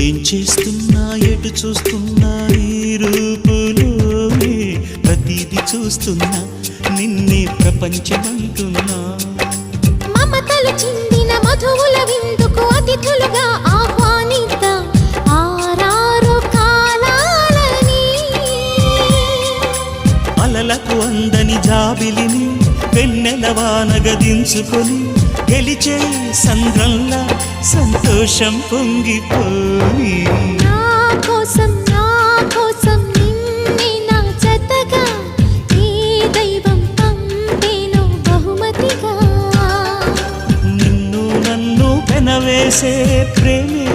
ఏం చేస్తున్నా ఎటు చూస్తున్నా ఈ రూపులోనే ప్రతిదీ చూస్తున్నా నిన్నే ప్రపంచమంటున్నా. మమతలు చిందిన మధువుల విందుకు అతిథులుగా ఆహ్వానిద్దాం ఆరారు కాలాలని. అలలకు అందని జాబిలిని వెన్నెల వానగదించుకొని గెలిచే సంద్రంలా సంతోషం పొంగిపోయి. నా కోసం నిన్నే నా జతగా ఈ దైవం పంపేను బహుమతిగా. నిన్ను నన్ను పెనవేసే ప్రేమే